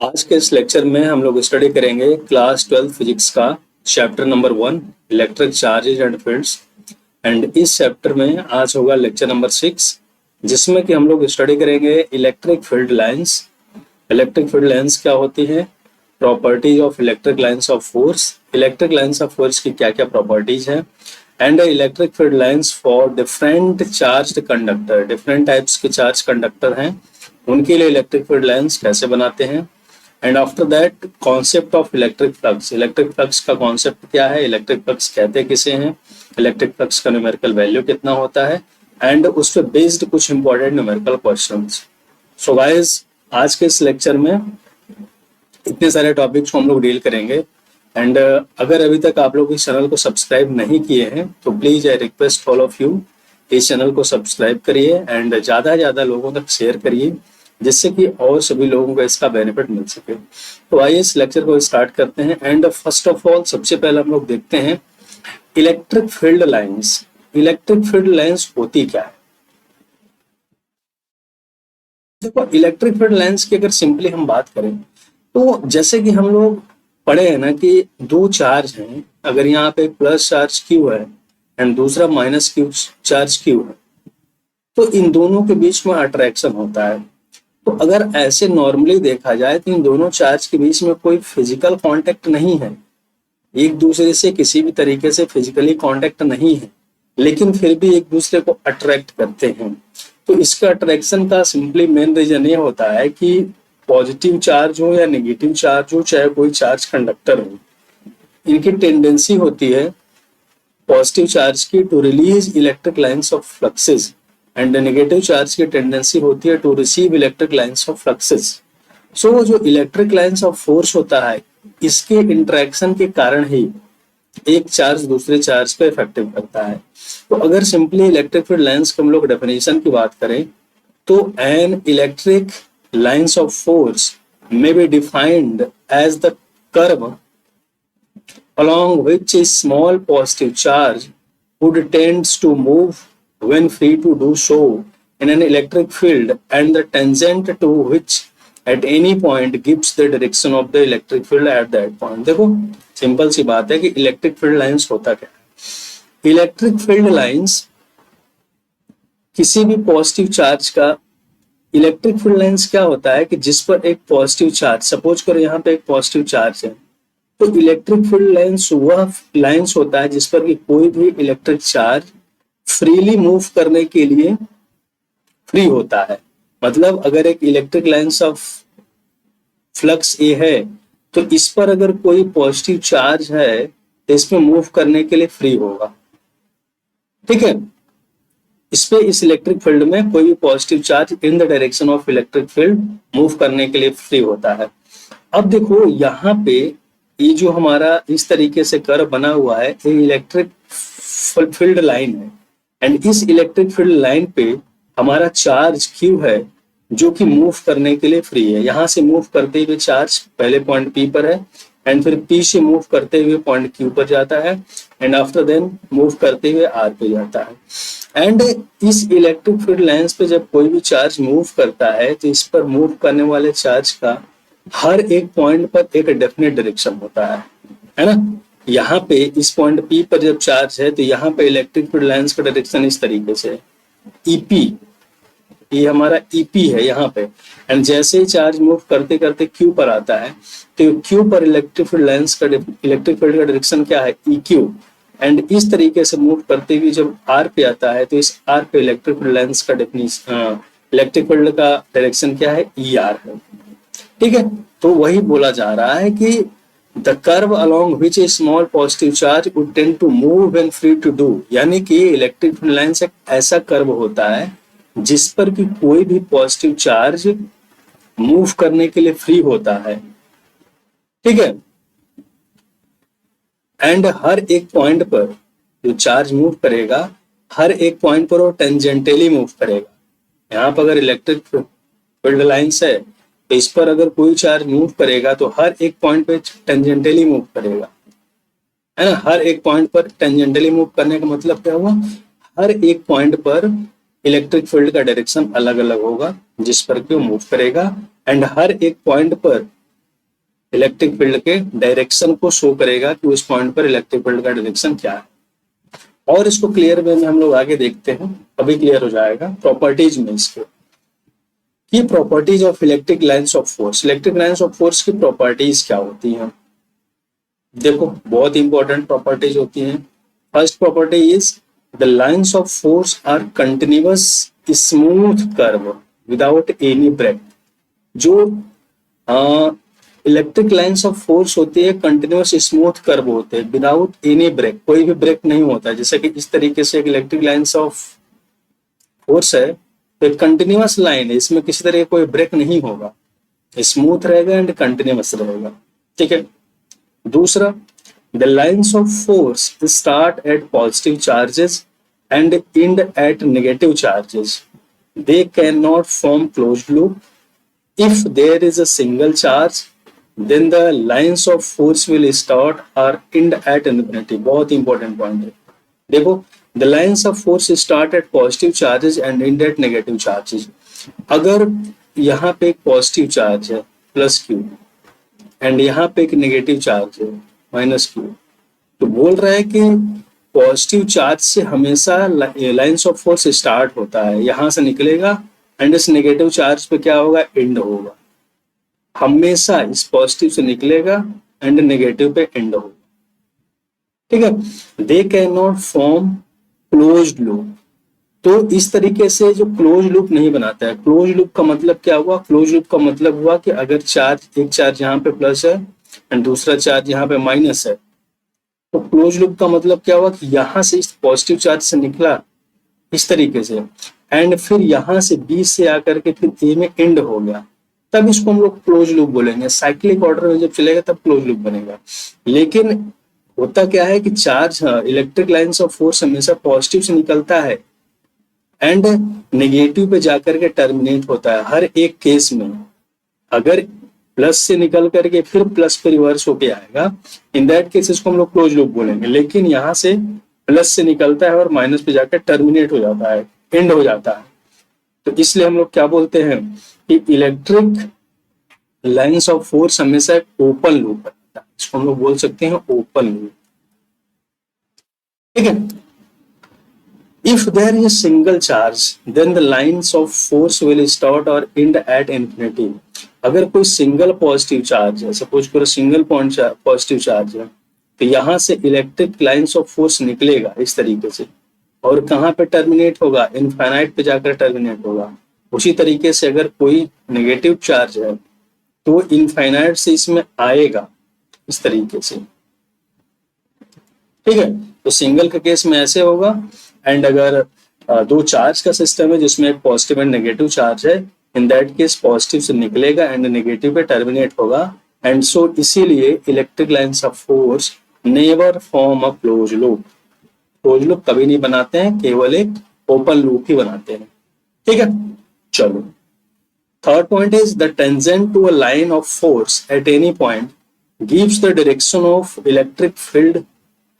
आज के इस लेक्चर में हम लोग स्टडी करेंगे क्लास 12 फिजिक्स का chapter number 1 electric charges and fields. And इस चैप्टर में आज होगा लेक्चर नंबर 6 जिसमें कि हम लोग स्टडी करेंगे electric field lines. Electric field lines क्या होती है, properties of electric lines of force, electric lines of force की क्या क्या प्रॉपर्टीज है, and electric field lines for different charged conductor. Different types के चार्ज कंडक्टर हैं, उनके लिए इलेक्ट्रिक फील्ड लाइंस कैसे बनाते हैं। And after that concept of electric flux. Electric flux का कॉन्सेप्ट क्या है, इलेक्ट्रिक फ्लक्स कहते किसे हैं, इलेक्ट्रिक फ्लक्स का न्यूमेरिकल वैल्यू कितना होता है, एंड उस पर बेस्ड कुछ important numerical questions. So guys, आज के इस लेक्चर में इतने सारे टॉपिक्स को हम लोग डील करेंगे। एंड अगर अभी तक आप लोग इस चैनल को सब्सक्राइब नहीं किए हैं तो please I request all of you, इस चैनल को सब्सक्राइब करिए एंड ज्यादा से ज्यादा लोगों तक शेयर करिए जिससे कि और सभी लोगों को इसका बेनिफिट मिल सके। तो आइए इस लेक्चर को स्टार्ट करते हैं। एंड फर्स्ट ऑफ ऑल सबसे पहले हम लोग देखते हैं electric field lines. Electric field lines होती क्या है। देखो, इलेक्ट्रिक फील्ड लाइंस की अगर सिंपली हम बात करें तो जैसे कि हम लोग पढ़े हैं ना कि दो चार्ज हैं, अगर यहाँ पे प्लस चार्ज क्यू है एंड दूसरा माइनस क्यू चार्ज क्यू है तो इन दोनों के बीच में अट्रैक्शन होता है। तो अगर ऐसे नॉर्मली देखा जाए तो इन दोनों चार्ज के बीच में कोई फिजिकल कांटेक्ट नहीं है, एक दूसरे से किसी भी तरीके से फिजिकली कांटेक्ट नहीं है, लेकिन फिर भी एक दूसरे को अट्रैक्ट करते हैं। तो इसका अट्रैक्शन का सिंपली मेन रीजन ये होता है कि पॉजिटिव चार्ज हो या नेगेटिव चार्ज हो, चाहे कोई चार्ज कंडक्टर हो, इनकी टेंडेंसी होती है पॉजिटिव चार्ज की to release electric lines of fluxes and negative charge की टेंडेंसी होती है to receive electric lines of fluxes. So जो इलेक्ट्रिक लाइंस ऑफ फोर्स होता है, इसके इंटरेक्शन के कारण ही एक चार्ज दूसरे चार्ज को इफेक्टिव करता है। तो अगर सिंपली इलेक्ट्रिक फील्ड लाइंस की हम लोग डेफिनेशन की बात करें तो an electric lines of force may be defined as the curve along which a small positive charge would tend to move when free to do so in an electric field, and the tangent to which at any point gives the direction of the electric field at that point। देखो simple सी बात है कि electric field lines होता क्या है। Electric field lines किसी भी positive charge का, इलेक्ट्रिक फील्ड लाइंस क्या होता है कि जिस पर एक पॉजिटिव चार्ज, सपोज करो यहाँ पे एक पॉजिटिव चार्ज है, तो इलेक्ट्रिक फील्ड लाइंस वह लाइंस होता है जिस पर कि कोई भी इलेक्ट्रिक चार्ज फ्रीली मूव करने के लिए फ्री होता है। मतलब अगर एक इलेक्ट्रिक लाइंस ऑफ फ्लक्स ए है तो इस पर अगर कोई पॉजिटिव चार्ज है तो इसमें मूव करने के लिए फ्री होगा, ठीक है। इस इलेक्ट्रिक फील्ड में कोई भी positive charge in the direction of electric field move करने के लिए फ्री होता है। अब देखो यहाँ पे ये जो हमारा इस तरीके से कर्व बना हुआ है, ये इलेक्ट्रिक फील्ड लाइन है एंड इस इलेक्ट्रिक फील्ड लाइन पे हमारा चार्ज क्यू है जो कि मूव करने के लिए फ्री है। यहाँ से मूव करते हुए चार्ज पहले पॉइंट पी पर है एंड फिर पी से मूव करते हुए पॉइंट क्यू पर जाता है एंड आफ्टर देन मूव करते हुए आर पे जाता है। एंड इस इलेक्ट्रिक फील्ड लाइंस पे जब कोई भी चार्ज मूव करता है तो इस पर मूव करने वाले चार्ज का हर एक पॉइंट पर एक डेफिनेट डायरेक्शन होता है ना। यहाँ पे इस पॉइंट पी पर जब चार्ज है तो यहाँ पे इलेक्ट्रिक फील्ड लाइंस का डायरेक्शन इस तरीके से ईपी, ये हमारा ईपी है यहाँ पे। एंड जैसे ही चार्ज मूव करते करते क्यू पर आता है तो क्यू पर इलेक्ट्रिक फील्ड लाइंस का, इलेक्ट्रिक फील्ड का डायरेक्शन क्या है, ई क्यू। एंड इस तरीके से मूव करते हुए जब आर पे आता है तो इस आर पे इलेक्ट्रिक फील्ड लाइंस का डेफिनेशन, इलेक्ट्रिक फील्ड का डायरेक्शन क्या है, ई आर है, ठीक है। तो वही बोला जा रहा है कि the curve along which a small positive charge would tend to move when free to do, यानी कि इलेक्ट्रिक फील्ड लाइंस एक ऐसा कर्व होता है जिस पर कि कोई भी पॉजिटिव चार्ज मूव करने के लिए फ्री होता है, ठीक है। एंड हर एक पॉइंट पर जो चार्ज मूव करेगा, हर एक पॉइंट पर वो टेंजेंटली मूव करेगा। यहाँ पर अगर इलेक्ट्रिक फील्ड लाइंस है तो इस पर अगर कोई चार्ज मूव करेगा तो हर एक पॉइंट पे टेंजेंटली मूव करेगा, है ना। हर एक पॉइंट पर टेंजेंटली मूव करने का मतलब क्या हुआ, हर एक पॉइंट पर इलेक्ट्रिक फील्ड का डायरेक्शन अलग अलग होगा जिस पर कि वो मूव करेगा एंड हर एक पॉइंट पर इलेक्ट्रिक फील्ड के डायरेक्शन को शो करेगा कि उस पॉइंट पर इलेक्ट्रिक फील्ड का डायरेक्शन क्या है। और इसको क्लियर वे में हम लोग आगे देखते हैं, अभी क्लियर हो जाएगा प्रॉपर्टीज में इसके की properties of electric lines of force. Electric lines of force की प्रॉपर्टीज क्या होती हैं, देखो बहुत इंपॉर्टेंट प्रॉपर्टीज होती हैं। First property is the lines of force are continuous smooth curve without any break. जो इलेक्ट्रिक लाइंस ऑफ फोर्स होती है कंटिन्यूअस स्मूथ कर्व होते हैं विदाउट एनी ब्रेक, कोई भी ब्रेक नहीं होता है। जैसे कि इस तरीके से एक इलेक्ट्रिक लाइंस ऑफ फोर्स है, तो एक कंटिन्यूअस लाइन है, इसमें किसी तरह कोई ब्रेक नहीं होगा, स्मूथ रहेगा एंड कंटिन्यूअस रहेगा, ठीक है। दूसरा, the lines of force start at positive charges and end at negative charges. They can not form closed loop. If there is a single charge then the lines of force will start और end at infinity. बहुत important point है। देखो, the lines of force start at positive charges and end at negative charges. अगर यहाँ पे एक positive charge है plus Q and यहाँ पे एक नेगेटिव चार्ज है माइनस क्यू, तो बोल रहा है कि पॉजिटिव चार्ज से हमेशा लाइन्स ऑफ फोर्स स्टार्ट होता है, यहां से निकलेगा एंड इस नेगेटिव चार्ज पे क्या होगा, एंड होगा। हमेशा इस पॉजिटिव से निकलेगा एंड नेगेटिव पे एंड होगा, ठीक है। दे can not form closed loop. तो इस तरीके से जो क्लोज लूप नहीं बनाता है। क्लोज लूप का मतलब क्या हुआ, क्लोज लूप का मतलब हुआ कि अगर चार्ज, एक चार्ज यहाँ पे प्लस है एंड दूसरा चार्ज यहाँ पे माइनस है, तो क्लोज लूप का मतलब क्या हुआ कि यहाँ से इस पॉजिटिव चार्ज से निकला इस तरीके से एंड फिर यहाँ से बी से आकर के फिर ए में एंड हो गया, तब इसको हम लोग क्लोज लूप बोलेंगे। साइक्लिक ऑर्डर में जब चलेगा तब क्लोज लूप बनेगा। लेकिन होता क्या है कि charge, electric lines of force हमेशा पॉजिटिव से निकलता है एंड नेगेटिव पे जाकर के टर्मिनेट होता है हर एक केस में। अगर प्लस से निकल करके फिर प्लस पे रिवर्स होके आएगा, इन दैट केस इसको हम लोग क्लोज लूप बोलेंगे। लेकिन यहाँ से प्लस से निकलता है और माइनस पे जाकर टर्मिनेट हो जाता है, एंड हो जाता है, तो इसलिए हम लोग क्या बोलते हैं कि इलेक्ट्रिक लाइन्स ऑफ फोर्स हमेशा एक ओपन लूप है, इसको हम लोग बोल सकते हैं ओपन लूप, ठीक है। If there is a single charge, then the lines of force will start or end at infinity. अगर कोई सिंगल पॉजिटिव चार्ज है, सपोज करो सिंगल पॉइंट पॉजिटिव चार्ज है, तो यहाँ से इलेक्ट्रिक लाइन्स ऑफ फोर्स निकलेगा इस तरीके से और कहाँ पे टर्मिनेट होगा, इनफाइनाइट पे जाकर टर्मिनेट होगा। उसी तरीके से अगर कोई नेगेटिव चार्ज है तो इनफाइनाइट से इसमें आएगा इस तरीके से, ठीक है। तो सिंगल के केस में ऐसे होगा एंड अगर दो चार्ज का सिस्टम है जिसमें एक पॉजिटिव एंड नेगेटिव चार्ज है, इन दैट केस पॉजिटिव से निकलेगा एंड नेगेटिव पे टर्मिनेट होगा एंड सो इसीलिए electric lines of force never form a close loop. Close loop कभी नहीं बनाते हैं, केवल एक ओपन लूप ही बनाते हैं, ठीक है। चलो, third point is the tangent to a line of force at any point gives the direction of electric field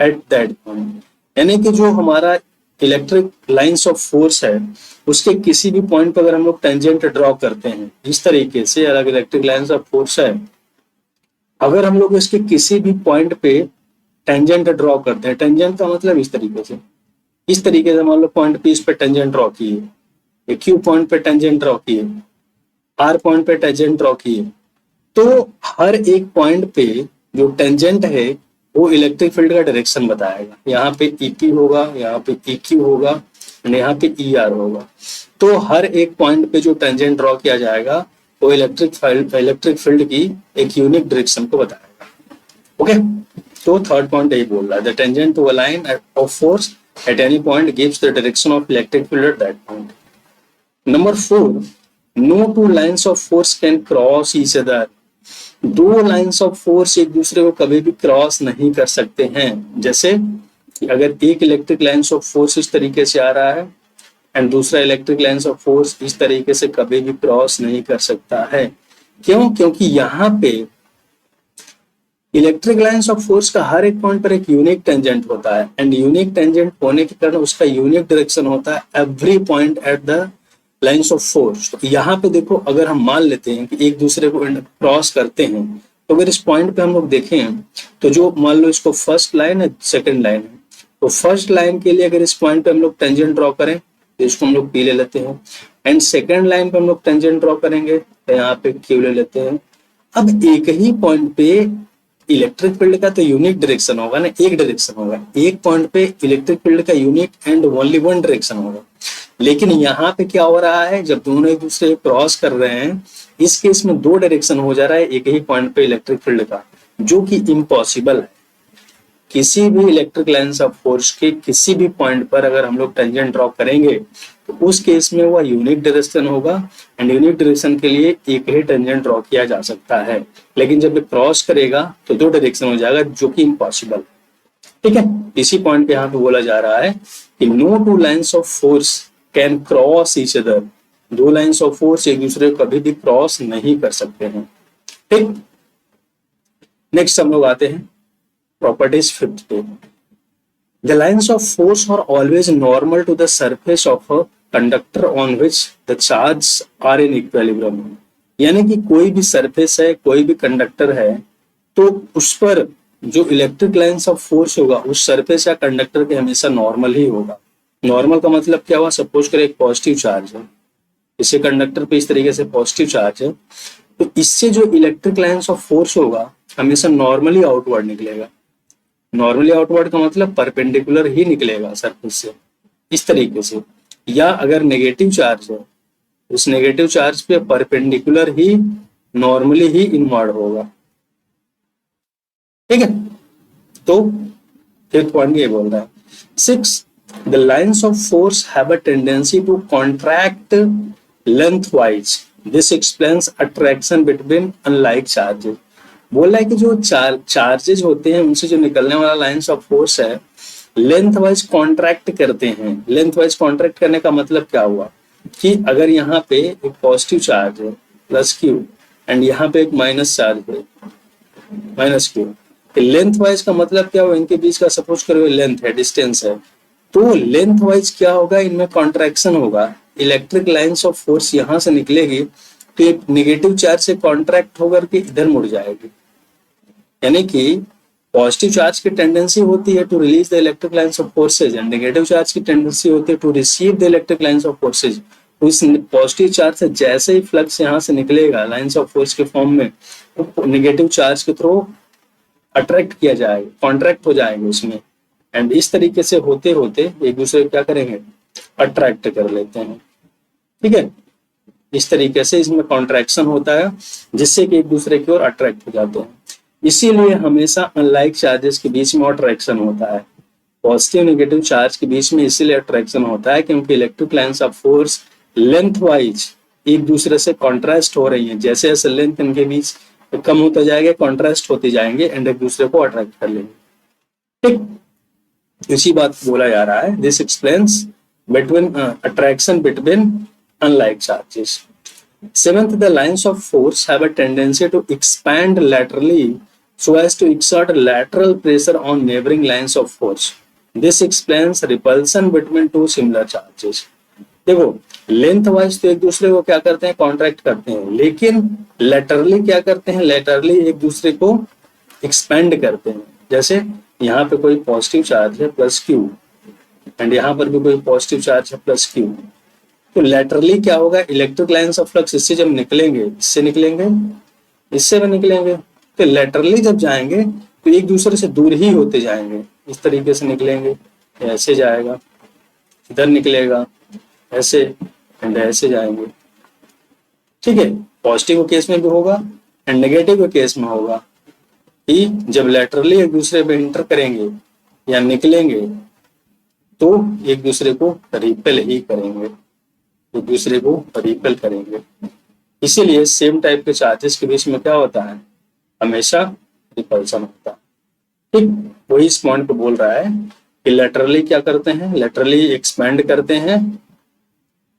at that point. यानी कि जो हमारा इलेक्ट्रिक लाइन्स ऑफ फोर्स है उसके किसी भी पॉइंट पर अगर हम लोग टेंजेंट ड्रॉ करते हैं, इस तरीके से अलग इलेक्ट्रिक लाइन्स ऑफ फोर्स है, अगर हम लोग इसके किसी भी पॉइंट पे टेंजेंट ड्रॉ करते हैं, टेंजेंट का मतलब इस तरीके से मान लो पॉइंट पी इस पे टेंजेंट ड्रॉ किए, क्यू पॉइंट पे टेंजेंट ड्रॉ किए, आर पॉइंट पे टेंजेंट ड्रॉ किए, तो हर एक पॉइंट पे जो टेंजेंट है वो इलेक्ट्रिक फील्ड का डायरेक्शन बताएगा। यहाँ पे EP होगा, यहाँ पे EQ होगा और यहाँ पे ER होगा। तो हर एक पॉइंट पे जो टेंजेंट ड्रॉ किया जाएगा वो इलेक्ट्रिक फील्ड की एक यूनिक डायरेक्शन को बताएगा, ओके। तो थर्ड पॉइंट यही बोल रहा है, the tangent to a line of force at any point gives the direction of electric field at that point. Number 4, no two lines of force can cross each other. दो lines of force एक दूसरे को कभी भी cross नहीं कर सकते हैं। जैसे अगर एक इलेक्ट्रिक लाइन्स ऑफ फोर्स इस तरीके से आ रहा है एंड दूसरा इलेक्ट्रिक लाइन्स ऑफ फोर्स इस तरीके से कभी भी क्रॉस नहीं कर सकता है। क्यों? क्योंकि यहाँ पे इलेक्ट्रिक लाइन्स ऑफ फोर्स का हर एक पॉइंट पर एक यूनिक टेंजेंट होता है एंड यूनिक टेंजेंट होने के कारण उसका यूनिक डायरेक्शन होता है every point at the lines of force. तो यहाँ पे देखो, अगर हम मान लेते हैं कि एक दूसरे को क्रॉस करते हैं तो अगर इस पॉइंट पे हम लोग देखें तो जो मान लो इसको फर्स्ट लाइन है, सेकंड लाइन है, तो फर्स्ट लाइन के लिए अगर इस पॉइंट पे हम लोग टेंजेंट ड्रॉ करें तो इसको हम लोग पी ले लेते हैं, एंड सेकंड लाइन पे हम लोग टेंजेंट ड्रॉ करेंगे तो यहाँ पे क्यू ले लेते हैं। अब एक ही पॉइंट पे इलेक्ट्रिक फील्ड का तो यूनिक डायरेक्शन होगा ना, एक डायरेक्शन होगा, एक पॉइंट पे इलेक्ट्रिक फील्ड का unique and only one direction होगा। लेकिन यहाँ पे क्या हो रहा है, जब दोनों एक दूसरे क्रॉस कर रहे हैं, इस केस में दो डायरेक्शन हो जा रहा है एक ही पॉइंट पे इलेक्ट्रिक फील्ड का, जो कि इम्पॉसिबल है। किसी भी इलेक्ट्रिक लाइन्स ऑफ फोर्स के किसी भी पॉइंट पर अगर हम लोग टेंजेंट ड्रॉ करेंगे तो उस केस में वह यूनिक डायरेक्शन होगा, एंड यूनिक डायरेक्शन के लिए एक ही टेंजेंट ड्रॉ किया जा सकता है। लेकिन जब ये क्रॉस करेगा तो दो डायरेक्शन हो जाएगा, जो कि इम्पॉसिबल। ठीक है, इसी पॉइंट पे यहाँ पे बोला जा रहा है कि no two lines of force can cross each other, दो लाइन्स ऑफ फोर्स एक दूसरे को कभी भी क्रॉस नहीं कर सकते हैं। ठीक, नेक्स्ट हम लोग आते हैं प्रॉपर्टीज फिफ्थ पे। The lines of force are always normal to the surface of a conductor on which the charges are in equilibrium। यानी कि कोई भी सरफेस है, कोई भी कंडक्टर है, तो उस पर जो इलेक्ट्रिक लाइन्स ऑफ फोर्स होगा उस सरफेस या कंडक्टर के हमेशा नॉर्मल ही होगा। नॉर्मल का मतलब क्या हुआ, सपोज करें एक पॉजिटिव चार्ज है, इसे कंडक्टर पे इस तरीके से पॉजिटिव चार्ज है, तो इससे जो इलेक्ट्रिक लाइन्स ऑफ फोर्स होगा हमेशा नॉर्मली आउटवर्ड निकलेगा। नॉर्मली आउटवर्ड का मतलब परपेंडिकुलर ही निकलेगा सरफेस से, इस तरीके से। या अगर नेगेटिव चार्ज है, उस नेगेटिव चार्ज पे परपेंडिकुलर ही नॉर्मली ही इनवर्ड होगा। ठीक है, तो फिफ्थ पॉइंट ये बोल रहा है। 6, the lines of force have a tendency to contract lengthwise, this explains attraction between unlike charges. बोल रहा है कि जो चार्जेस होते हैं उनसे जो निकलने वाला लाइन्स ऑफ फोर्स है लेंथ वाइज कॉन्ट्रैक्ट करते हैं। लेंथ वाइज कॉन्ट्रैक्ट करने का मतलब क्या हुआ कि अगर यहाँ पे एक पॉजिटिव चार्ज है प्लस क्यू, एंड यहाँ पे एक माइनस चार्ज है माइनस क्यू, लेंथ वाइज का मतलब क्या हुआ, इनके बीच का सपोज करो लेंथ है, डिस्टेंस है, तो लेंथ वाइज क्या होगा, इनमें कॉन्ट्रैक्शन होगा। इलेक्ट्रिक लाइन्स ऑफ फोर्स यहाँ से निकलेगी तो एक नेगेटिव चार्ज से कॉन्ट्रैक्ट होकर के इधर मुड़ जाएगी। यानी कि पॉजिटिव चार्ज की टेंडेंसी होती है to release the electric lines of forces, and negative charge की टेंडेंसी होती है to receive the electric lines of forces. उस पॉजिटिव चार्ज से जैसे ही फ्लक्स यहाँ से निकलेगा लाइन्स ऑफ फोर्स के फॉर्म में, तो नेगेटिव चार्ज के थ्रू अट्रैक्ट किया जाएगा, कॉन्ट्रैक्ट हो जाएंगे उसमें, एंड इस तरीके से होते होते एक दूसरे को क्या करेंगे, अट्रैक्ट कर लेते हैं। ठीक है, इस तरीके से इसमें कॉन्ट्रैक्शन होता है जिससे कि एक दूसरे की ओर अट्रैक्ट हो जाते हैं। इसीलिए हमेशा अनलाइक चार्जेस के बीच में अट्रैक्शन होता है, पॉजिटिव नेगेटिव चार्ज के बीच में इसीलिए अट्रैक्शन होता है क्योंकि electric lines of force length wise एक दूसरे से कॉन्ट्रास्ट हो रही हैं। जैसे जैसे लेंथ इनके बीच कम होता जाएगा, कॉन्ट्रास्ट होते जाएंगे एंड एक दूसरे को अट्रैक्ट कर लेंगे। ठीक, इसी बात बोला जा रहा है, this explains between attraction between unlike charges। 7th, the lines of force have a tendency to expand laterally so as to exert lateral pressure on neighboring lines of force। This explains repulsion between two similar charges। देखो, length wise तो एक दूसरे को क्या करते हैं, contract करते हैं, लेकिन लेटरली क्या करते हैं, लेटरली एक दूसरे को एक्सपेंड करते हैं। जैसे यहाँ पे कोई पॉजिटिव चार्ज है प्लस क्यू, एंड यहाँ पर भी कोई पॉजिटिव चार्ज है प्लस क्यू, तो लेटरली क्या होगा, इलेक्ट्रिक लाइन्स ऑफ फ्लक्स इससे जब निकलेंगे, इससे निकलेंगे, इससे भी निकलेंगे, तो लेटरली जब जाएंगे तो एक दूसरे से दूर ही होते जाएंगे। इस तरीके से निकलेंगे, ऐसे जाएगा, इधर निकलेगा ऐसे, एंड ऐसे जाएंगे। ठीक है, पॉजिटिव केस में भी होगा एंड नेगेटिव केस में होगा कि जब लेटरली एक दूसरे पे इंटर करेंगे या निकलेंगे तो एक दूसरे को रिपेल ही करेंगे, एक दूसरे को रिपेल करेंगे। इसीलिए सेम टाइप के चार्जेस के बीच में क्या होता है, हमेशा रिपल्सन होता है। ठीक, वही इस पॉइंट को बोल रहा है कि लेटरली क्या करते हैं, लेटरली एक्सपेंड करते हैं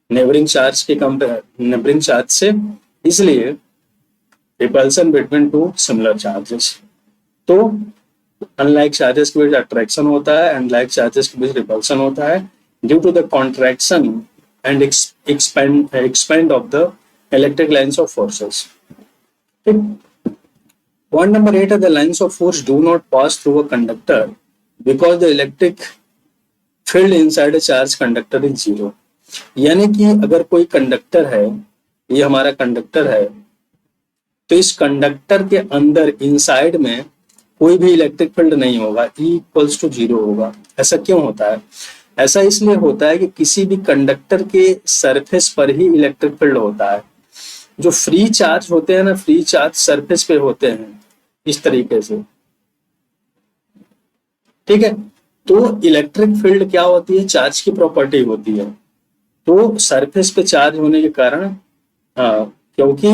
नेबरिंग चार्ज के नेबरिंग चार्ज से, इसलिए repulsion between two similar charges. तो अनलाइक चार्जेस के बीच अट्रैक्शन होता है, अनलाइक चार्जेस के बीच रिपल्सन होता है due to the contraction and expand of the electric lines of forces। Point number 8 है the lines of force do not pass through a conductor because the electric field inside a charged conductor is zero. यानी कि अगर कोई conductor है, ये हमारा conductor है, तो इस कंडक्टर के अंदर इनसाइड में कोई भी इलेक्ट्रिक फील्ड नहीं होगा, E इक्वल्स टू जीरो होगा। ऐसा क्यों होता है? ऐसा इसलिए होता है कि किसी भी कंडक्टर के सरफेस पर ही इलेक्ट्रिक फील्ड होता है। जो फ्री चार्ज होते हैं ना, फ्री चार्ज सरफेस पे होते हैं इस तरीके से, ठीक है। तो इलेक्ट्रिक फील्ड क्या होती है? चार्ज की प्रॉपर्टी होती है। तो सरफेस पे चार्ज होने के कारण, क्योंकि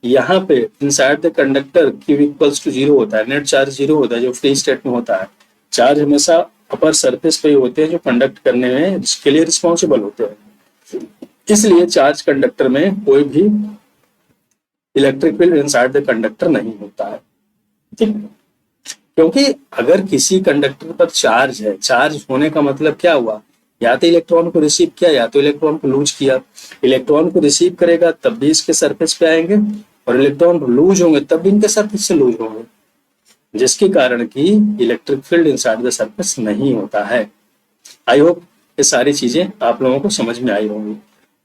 यहाँ पे inside the conductor Q equals to zero होता है, नेट चार्ज जीरो होता है जो फ्री स्टेट में होता है। चार्ज हमेशा अपर सरफेस पे ही होते हैं जो कंडक्ट करने में इसके लिए रिस्पॉन्सिबल होते हैं। इसलिए चार्ज कंडक्टर में कोई भी electric field inside the conductor नहीं होता है, ठीक। क्योंकि अगर किसी कंडक्टर पर चार्ज है, चार्ज होने का मतलब क्या हुआ? या तो इलेक्ट्रॉन को रिसीव किया या तो इलेक्ट्रॉन को लूज किया। इलेक्ट्रॉन को रिसीव करेगा तब भी इसके सरफेस पे आएंगे, और इलेक्ट्रॉन लूज होंगे तब भी इनके सरफेस से लूज होंगे, जिसके कारण कि electric field inside the surface नहीं होता है। आई होप ये सारी चीजें आप लोगों को समझ में आई होंगी।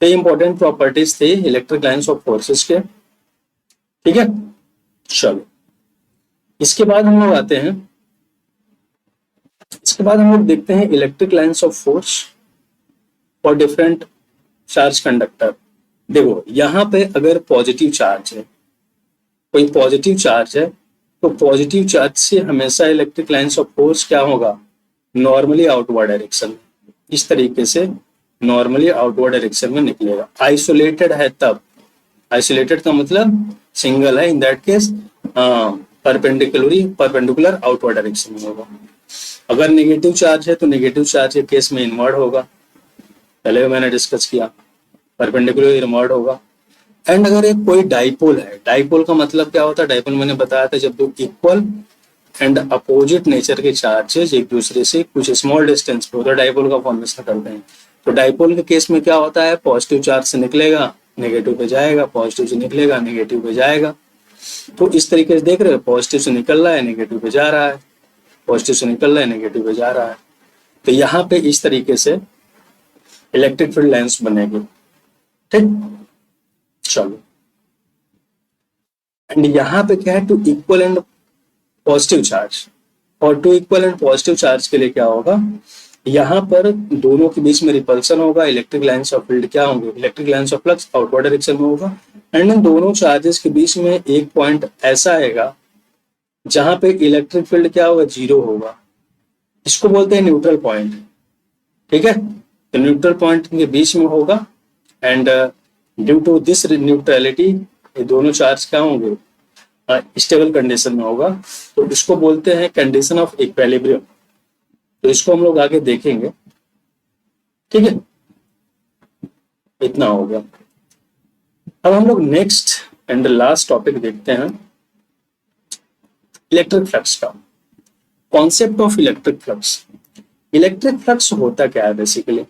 तो इंपॉर्टेंट प्रॉपर्टीज थे इलेक्ट्रिक लाइंस ऑफ फोर्सेस के, ठीक है। चलो इसके बाद हम लोग आते हैं, इसके बाद हम लोग देखते हैं electric lines of force for different charge conductor. देखो यहाँ पे अगर पॉजिटिव चार्ज है, कोई पॉजिटिव चार्ज है, तो पॉजिटिव चार्ज से हमेशा इलेक्ट्रिक लाइंस ऑफ फोर्स क्या होगा? नॉर्मली आउटवर्ड डायरेक्शन, इस तरीके से नॉर्मली आउटवर्ड डायरेक्शन में निकलेगा। आइसोलेटेड है तब, आइसोलेटेड का मतलब सिंगल है, in that case perpendicular outward direction में होगा। अगर नेगेटिव चार्ज है तो नेगेटिव चार्ज के केस में इनवर्ड होगा, पहले मैंने डिस्कस किया, परपेंडिकुलर इनवर्ड होगा। एंड अगर एक कोई डाइपोल है, डाइपोल का मतलब क्या होता है? डाइपोल मैंने बताया था जब दो इक्वल एंड अपोजिट नेचर के चार्जेस एक दूसरे से कुछ स्मॉल डिस्टेंस पे होता है, डाइपोल का फॉर्मेशन करते हैं। तो डाइपोल के केस में क्या होता है? पॉजिटिव चार्ज से निकलेगा नेगेटिव पे जाएगा, पॉजिटिव से निकलेगा नेगेटिव पे जाएगा। तो इस तरीके से देख रहे हो, पॉजिटिव से निकल रहा है नेगेटिव पे जा रहा है, पॉजिटिव से निकल रहा है नेगेटिव पे जा रहा है। तो यहाँ पे इस तरीके से इलेक्ट्रिक फील्ड लाइंस बनेगी, ठीक। चलो एंड यहाँ पे क्या है? Two equal and positive charge, और two equal and positive charge के लिए क्या होगा? यहाँ पर दोनों के बीच में रिपल्सन होगा। इलेक्ट्रिक लाइंस ऑफ फील्ड क्या होंगे? Electric lines of flux outward direction में होगा। एंड इन दोनों चार्जेस के बीच में एक पॉइंट ऐसा आएगा जहां पे इलेक्ट्रिक फील्ड क्या होगा? जीरो होगा। इसको बोलते हैं न्यूट्रल पॉइंट, ठीक है। तो न्यूट्रल पॉइंट के बीच में होगा, and due to this neutrality ये दोनों चार्ज क्या होंगे? स्टेबल कंडीशन में होगा। तो इसको बोलते हैं कंडीशन ऑफ इक्विलिब्रियम। तो इसको हम लोग आगे देखेंगे, ठीक है। इतना हो गया। अब हम लोग नेक्स्ट एंड लास्ट टॉपिक देखते हैं, इलेक्ट्रिक फ्लक्स का concept of electric flux. Electric flux होता क्या है बेसिकली?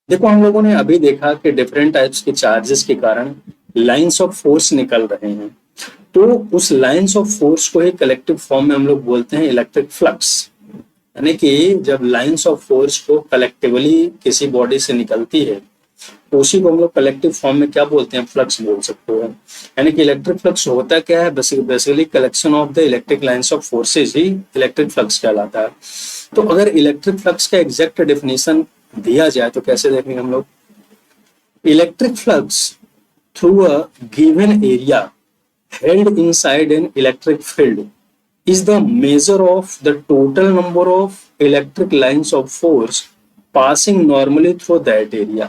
देखो हम लोगों ने अभी देखा कि डिफरेंट टाइप्स के चार्जेस के कारण लाइंस ऑफ फोर्स निकल रहे हैं, तो उस लाइंस ऑफ फोर्स को ही कलेक्टिव फॉर्म में हम लोग बोलते हैं इलेक्ट्रिक फ्लक्स। यानी कि जब लाइंस ऑफ फोर्स को कलेक्टिवली किसी बॉडी से निकलती है तो उसी को हम लोग कलेक्टिव फॉर्म में क्या बोलते हैं? फ्लक्स बोल सकते हैं। यानी कि इलेक्ट्रिक फ्लक्स होता क्या है? Basically collection of the electric lines of forces he electric flux कहलाता है। तो अगर इलेक्ट्रिक फ्लक्स का एग्जैक्ट डेफिनेशन दिया जाए तो कैसे देखेंगे हम लोग? Electric flux through a given area held inside an electric field is the measure of the total number of electric lines of force passing normally through that area।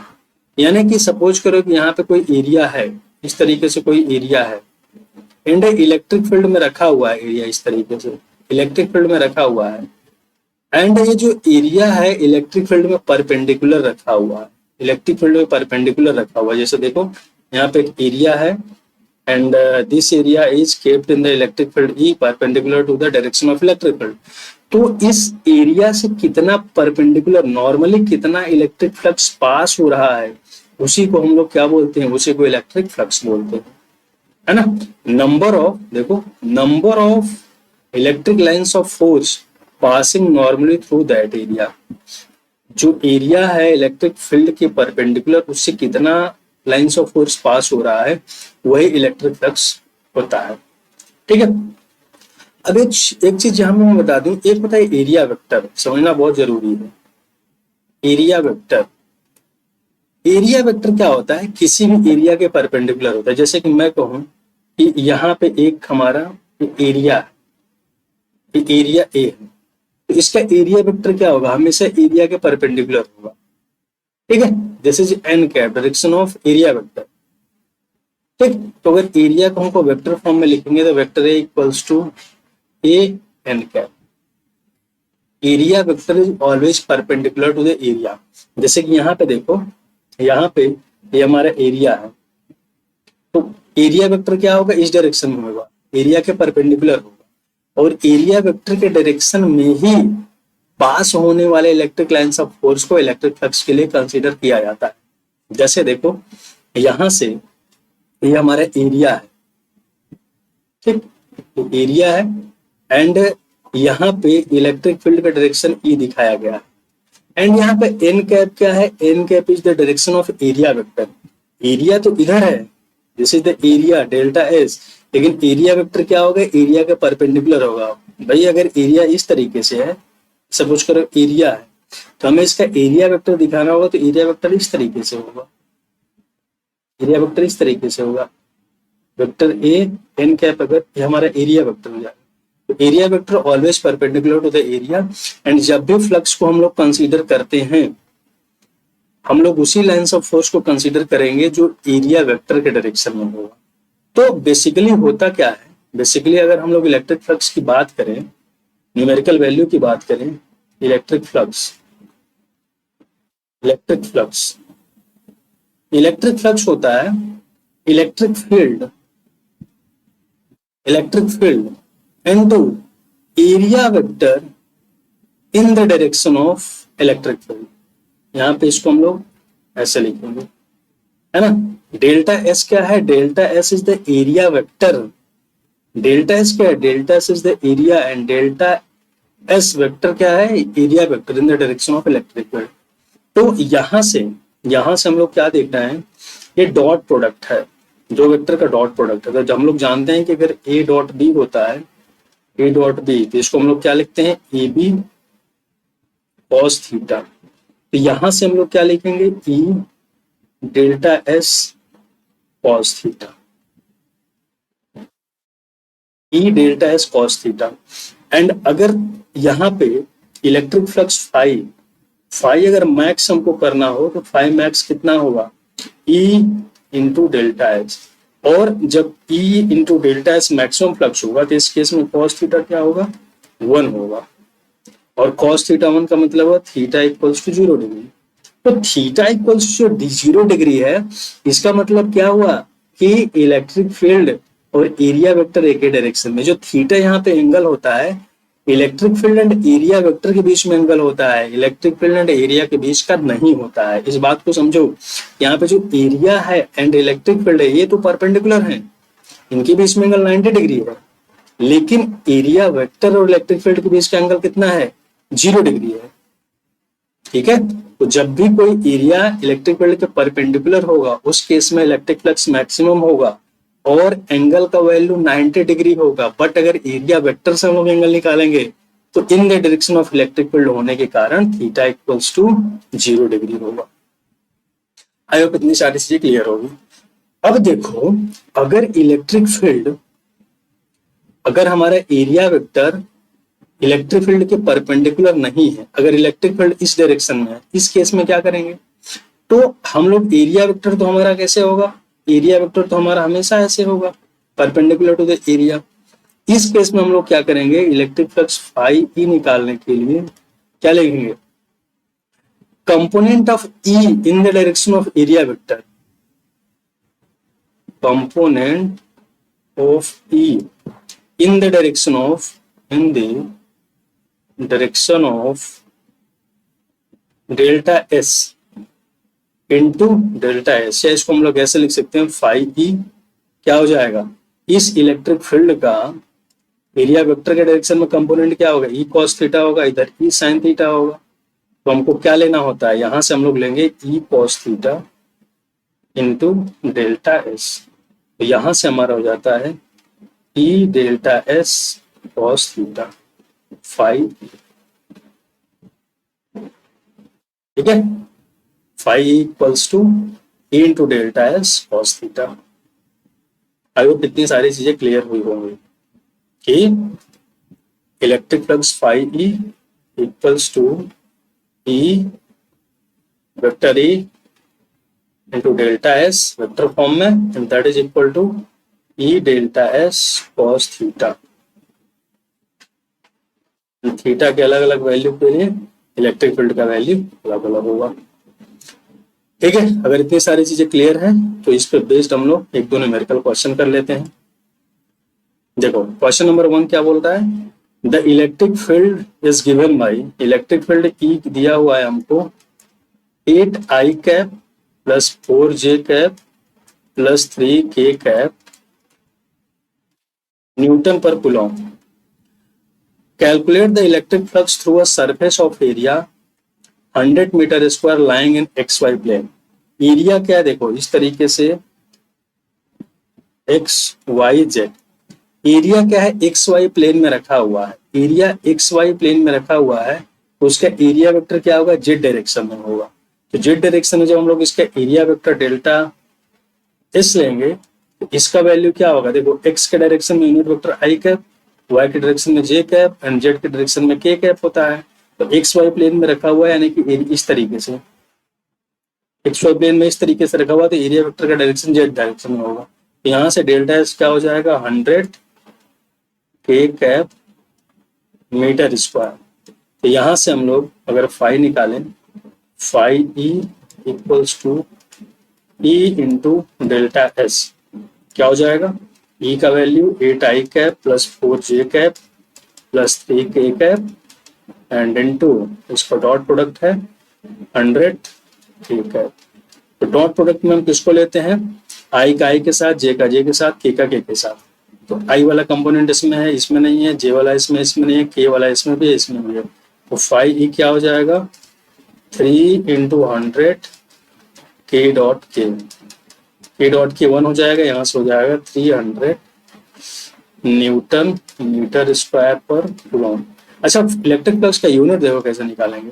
यानी कि सपोज करो कि यहाँ पे कोई एरिया है, इस तरीके से कोई एरिया है, एंड इलेक्ट्रिक फील्ड में रखा हुआ है एरिया, इस तरीके से इलेक्ट्रिक फील्ड में रखा हुआ है, एंड ये जो एरिया है इलेक्ट्रिक फील्ड में परपेंडिकुलर रखा हुआ है, इलेक्ट्रिक फील्ड में परपेंडिकुलर रखा हुआ है। जैसे देखो यहाँ पे एक एरिया है, and this area is kept in the electric field E perpendicular to the direction of electric field। तो इस एरिया से कितना परपेंडिकुलर नॉर्मली कितना इलेक्ट्रिक फ्लक्स पास हो रहा है, उसी को हम लोग क्या बोलते हैं? उसी को इलेक्ट्रिक फ्लक्स बोलते हैं। है ना। नंबर ऑफ, देखो number of electric lines of force passing normally through that area, जो एरिया है इलेक्ट्रिक फील्ड के परपेंडिकुलर उससे कितना लाइन्स ऑफ फोर्स पास हो रहा है वही इलेक्ट्रिक फ्लक्स होता है। ठीक है। अब एक चीज यहाँ मैं बता दूं, एक होता है एरिया वेक्टर, समझना बहुत जरूरी है। एरिया वेक्टर, एरिया वेक्टर क्या होता है, किसी भी एरिया के परपेंडिकुलर होता है। जैसे कि मैं कहूं कि यहाँ पे एक हमारा एरिया, एरिया ए है, तो इसका एरिया वेक्टर क्या होगा, हमेशा एरिया के परपेंडिकुलर होगा। ठीक है। This is an cap, direction of area vector. ठीक। तो अगर एरिया को हमको वेक्टर फॉर्म में लिखेंगे तो vector A equals to A N cap. Area vector is always perpendicular to the area. जैसे कि यहाँ पे देखो, यहाँ पे ये हमारा एरिया है, तो एरिया वेक्टर क्या होगा, इस डायरेक्शन में होगा, एरिया के परपेंडिकुलर होगा, और एरिया वेक्टर के डायरेक्शन में ही पास होने वाले इलेक्ट्रिक लाइन्स ऑफ फोर्स को इलेक्ट्रिक फ्लक्स के लिए कंसीडर किया जाता है। जैसे देखो यहां से ये हमारा एरिया है, ठीक, तो एरिया है एंड यहाँ पे इलेक्ट्रिक फील्ड का डायरेक्शन ई दिखाया गया है, एंड यहाँ पे एन कैप क्या है, N cap is the direction of area vector. Area तो इधर है, this is the area delta S, लेकिन एरिया वेक्टर क्या होगा, एरिया के परपेंडिकुलर होगा। भाई अगर एरिया इस तरीके से है, सपोज करो एरिया है, तो हमें इसका एरिया वेक्टर दिखाना होगा, तो एरिया वेक्टर इस तरीके से होगा, एरिया वेक्टर इस तरीके से होगा, वेक्टर ए एन कैप, अगर ये हमारा एरिया वेक्टर हो जाएगा। तो area vector always perpendicular to the area, and जब भी फ्लक्स को हम लोग कंसीडर करते हैं, हम लोग उसी लाइन्स ऑफ फोर्स को कंसीडर करेंगे जो एरिया वेक्टर के डायरेक्शन में होगा। तो बेसिकली होता क्या है, बेसिकली अगर हम लोग इलेक्ट्रिक फ्लक्स की बात करें, न्यूमेरिकल वैल्यू की बात करें, electric flux, electric flux, electric flux होता है electric field, electric field into area vector in the direction of electric field. यहाँ पे इसको हम लोग ऐसे लिखेंगे, है ना। डेल्टा एस क्या है, delta S is the area vector, delta S क्या है, delta S is the area, and delta S vector क्या है, area vector in the direction of electric field. तो यहां से हम लोग क्या देखना है, ये डॉट प्रोडक्ट है, जो वेक्टर का डॉट प्रोडक्ट है। तो हम लोग जानते हैं कि अगर ए डॉट बी होता है, ए डॉट बी, तो इसको हम लोग क्या लिखते हैं, ए बी कॉस थीटा। तो यहां से हम लोग क्या लिखेंगे, ई delta S cos theta, E delta S cos theta. And अगर यहाँ पे इलेक्ट्रिक फ्लक्स फाई, फाई अगर मैक्स हमको करना हो तो फाई मैक्स कितना होगा, ई इंटू डेल्टा एस, और जब ई into delta S maximum flux होगा तो इस केस में कॉस थीटा क्या होगा, 1 होगा, और कॉस थीटा 1 का मतलब है थीटा इक्वल्स टू 0 डिग्री। तो थीटा इक्वल्स टू 0 डिग्री है, इसका मतलब क्या हुआ कि इलेक्ट्रिक फील्ड और एरिया वेक्टर एक ही डायरेक्शन में, जो थीटा यहाँ पे एंगल होता है, electric field and area vector के बीच में एंगल होता है, इलेक्ट्रिक फील्ड एंड एरिया के बीच का नहीं होता है। इस बात को समझो, यहाँ पे जो एरिया है एंड इलेक्ट्रिक फील्ड है, ये तो परपेंडिकुलर है, इनके बीच में एंगल 90 डिग्री है, लेकिन एरिया वेक्टर और इलेक्ट्रिक फील्ड के बीच का एंगल कितना है, 0 डिग्री है। ठीक है। तो जब भी कोई एरिया इलेक्ट्रिक फील्ड के परपेंडिकुलर होगा, उस केस में इलेक्ट्रिक फ्लक्स मैक्सिमम होगा और एंगल का वैल्यू 90 डिग्री होगा। बट अगर एरिया वेक्टर से हम लोग एंगल निकालेंगे तो in the direction of electric field होने के कारण थीटा इक्वल्स टू 0 डिग्री होगा। आई होप इतनी सारी चीजें क्लियर होगी। अब देखो, अगर इलेक्ट्रिक फील्ड, अगर हमारा एरिया वेक्टर इलेक्ट्रिक फील्ड के परपेंडिकुलर नहीं है, अगर इलेक्ट्रिक फील्ड इस डायरेक्शन में है, इस केस में क्या करेंगे, तो हम लोग एरिया वेक्टर तो हमारा कैसे होगा, एरिया वेक्टर तो हमारा हमेशा ऐसे होगा, परपेंडिकुलर टू द एरिया। इस केस में हम लोग क्या करेंगे, इलेक्ट्रिक फ्लक्स फाई ई निकालने के लिए क्या लिखेंगे, component of E in the direction of area vector, component of E in the direction of, in the direction of delta S into delta S, या इसको हम लोग ऐसे लिख सकते हैं फाई ई क्या हो जाएगा, इस इलेक्ट्रिक फील्ड का एरिया वेक्टर के डायरेक्शन में कंपोनेंट क्या होगा, ई कॉस थीटा होगा, इधर ई साइन थीटा होगा। तो हमको क्या लेना होता है, यहां से हम लोग लेंगे E cos theta into delta S. तो यहां से हमारा हो जाता है E delta S cos theta phi, ठीक है, phi equals to E into delta S cos theta. I hope इतनी सारी चीजें क्लियर हुई होंगी कि electric flux phi E equals to E vector E into delta S vector form में, and that is equal to E delta S cos theta. Theta के अलग अलग वैल्यू के लिए इलेक्ट्रिक फील्ड का वैल्यू अलग अलग होगा। ठीक है, अगर इतनी सारी चीजें क्लियर हैं तो इस पे बेस्ड हम लोग एक दो न्यूमेरिकल क्वेश्चन कर लेते हैं। देखो क्वेश्चन नंबर 1 क्या बोल रहा है, the electric field is given by, electric field E दिया हुआ है हमको 8i cap plus 4j cap plus 3k cap newton per coulomb. Calculate the electric flux through a surface of area 100 metre square lying in X Y plane. Area क्या है, देखो इस तरीके से एक्स वाई जेड, एरिया क्या है x Y plane में रखा हुआ है, एरिया एक्स वाई प्लेन में रखा हुआ है तो उसका एरिया वेक्टर क्या होगा, जेड डायरेक्शन में होगा। तो जेड डायरेक्शन में जब हम लोग इसका एरिया वेक्टर डेल्टा एस लेंगे तो इसका वैल्यू क्या होगा, देखो एक्स के डायरेक्शन में यूनिट वेक्टर आई कैप, वाई के डायरेक्शन में जे कैप एंड जेड के डायरेक्शन में के कैप होता है। तो एक्स वाई प्लेन में रखा हुआ है यानी कि इस तरीके से एक्स वाई प्लेन में इस तरीके से रखा हुआ तो एरिया वेक्टर का डायरेक्शन जेड डायरेक्शन में होगा। तो यहाँ से डेल्टा एस क्या हो जाएगा 100 के कैप मीटर स्क्वायर। तो यहाँ से हम लोग अगर फाई निकालें, phi E equals to E into delta S क्या हो जाएगा, ई का value 8i cap plus 4j cap plus 3k cap and into इसका डॉट प्रोडक्ट है 100 k कैप। तो डॉट प्रोडक्ट में हम किसको लेते हैं, आई का आई के साथ, जे का जे के साथ, के का के साथ। तो आई वाला कंपोनेंट इसमें है, इसमें नहीं है, जे वाला इसमें नहीं है, के वाला इसमें भी है, इसमें भी है। तो फाइव ई क्या हो जाएगा 3 इंटू 100 के डॉट के डॉट के 1 हो जाएगा, यहाँ से हो जाएगा 300 न्यूटन मीटर स्क्वायर पर कूलॉम। अच्छा इलेक्ट्रिक फ्लक्स का यूनिट देखो कैसे निकालेंगे,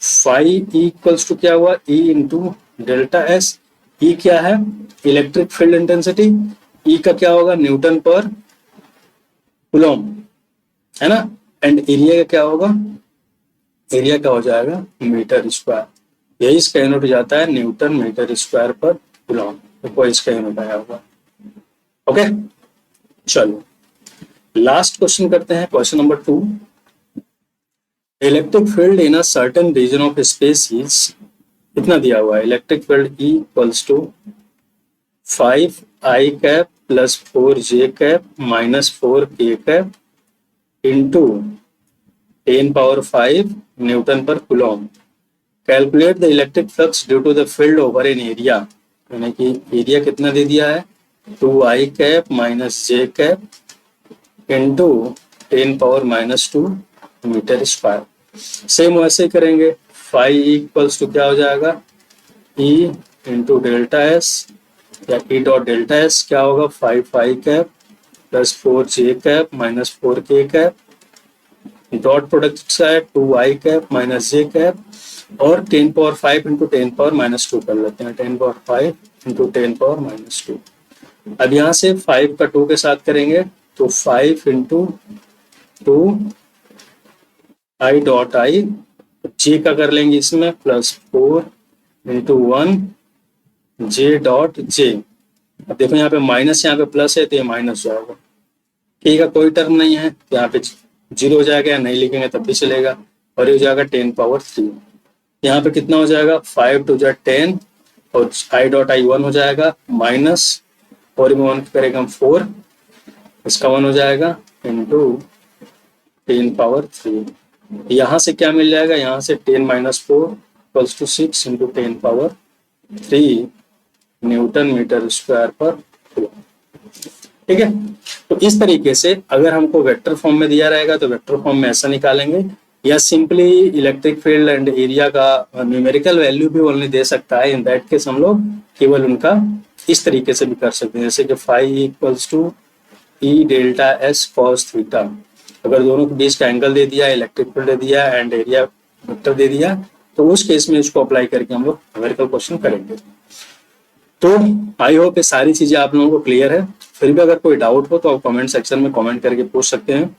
फाइव ई इक्वल्स टू क्या हुआ ई इंटू डेल्टा एस। ई क्या है इलेक्ट्रिक फील्ड इंटेंसिटी, ई का क्या होगा न्यूटन पर कूलॉम, है ना, एंड एरिया का क्या होगा, एरिया का हो जाएगा मीटर स्क्वायर। यही इसका यूनिट हो जाता है न्यूटन मीटर स्क्वायर पर कूलॉम, तो इसका यूनिट आया होगा। ओके चलो लास्ट क्वेश्चन करते हैं, question number 2। Electric field in a certain region of space is, कितना दिया हुआ है, electric field E equals to 5i cap plus 4j cap minus 4k cap into 10⁵ newton per coulomb. Calculate the electric flux due to the field over an area, यानी कि area कितना दे दिया है 2i cap minus j cap into 10⁻² metre square. Same वैसे ही करेंगे, five equals to क्या हो जाएगा ई इंटू डेल्टा एस या ई डॉट डेल्टा एस क्या होगा 5i cap plus 4j cap minus 4k cap, dot product है 2i cap minus j cap और 10⁵ इंटू 10⁻² कर लेते हैं, 10⁵ इंटू 10⁻²। अब यहाँ से 5 का 2 के साथ करेंगे तो 5 इंटू 2 i डॉट आई, जे का कर लेंगे इसमें plus 4 into 1 J dot J. अब देखो यहाँ पे माइनस यहाँ पे प्लस है तो ये माइनस जाएगा, के का कोई टर्म नहीं है तो यहाँ पे 0 हो जाएगा, या नहीं लिखेंगे तब भी चलेगा, और ये हो जाएगा 10⁻3। यहाँ पे कितना हो जाएगा 5 टू 10 और आई डॉट आई 1 हो जाएगा माइनस, और में 1 करेगा हम 4, इसका 1 हो जाएगा इंटू 10⁻3। यहाँ से क्या मिल जाएगा, यहाँ से 10⁻4 equals to 6 into 10⁻3 newton metre square पर कूलॉम। ठीक है। तो इस तरीके से अगर हमको वेक्टर फॉर्म में दिया रहेगा तो वेक्टर फॉर्म में ऐसा निकालेंगे, या simply electric field and area का न्यूमेरिकल वैल्यू भी ओनली दे सकता है। इन दैट केस हम लोग केवल उनका इस तरीके से भी कर सकते हैं, जैसे कि phi equals to E delta S cos theta. अगर दोनों के बीच का एंगल दे दिया, इलेक्ट्रिक फील्ड दे दिया एंड एरिया वेक्टर दे दिया, तो उस केस में इसको अप्लाई करके हम लोग न्यूमेरिकल क्वेश्चन करेंगे। तो आई होप ये सारी चीजें आप लोगों को क्लियर है। फिर भी अगर कोई डाउट हो तो आप कमेंट सेक्शन में कमेंट करके पूछ सकते हैं।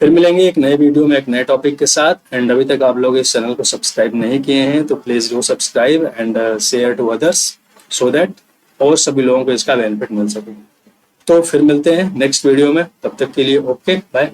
फिर मिलेंगे एक नए वीडियो में एक नए टॉपिक के साथ। एंड अभी तक आप लोग इस चैनल को सब्सक्राइब नहीं किए हैं तो please do subscribe and share to others so that और सभी लोगों को इसका बेनिफिट मिल सके। तो फिर मिलते हैं नेक्स्ट वीडियो में, तब तक के लिए ओके बाय।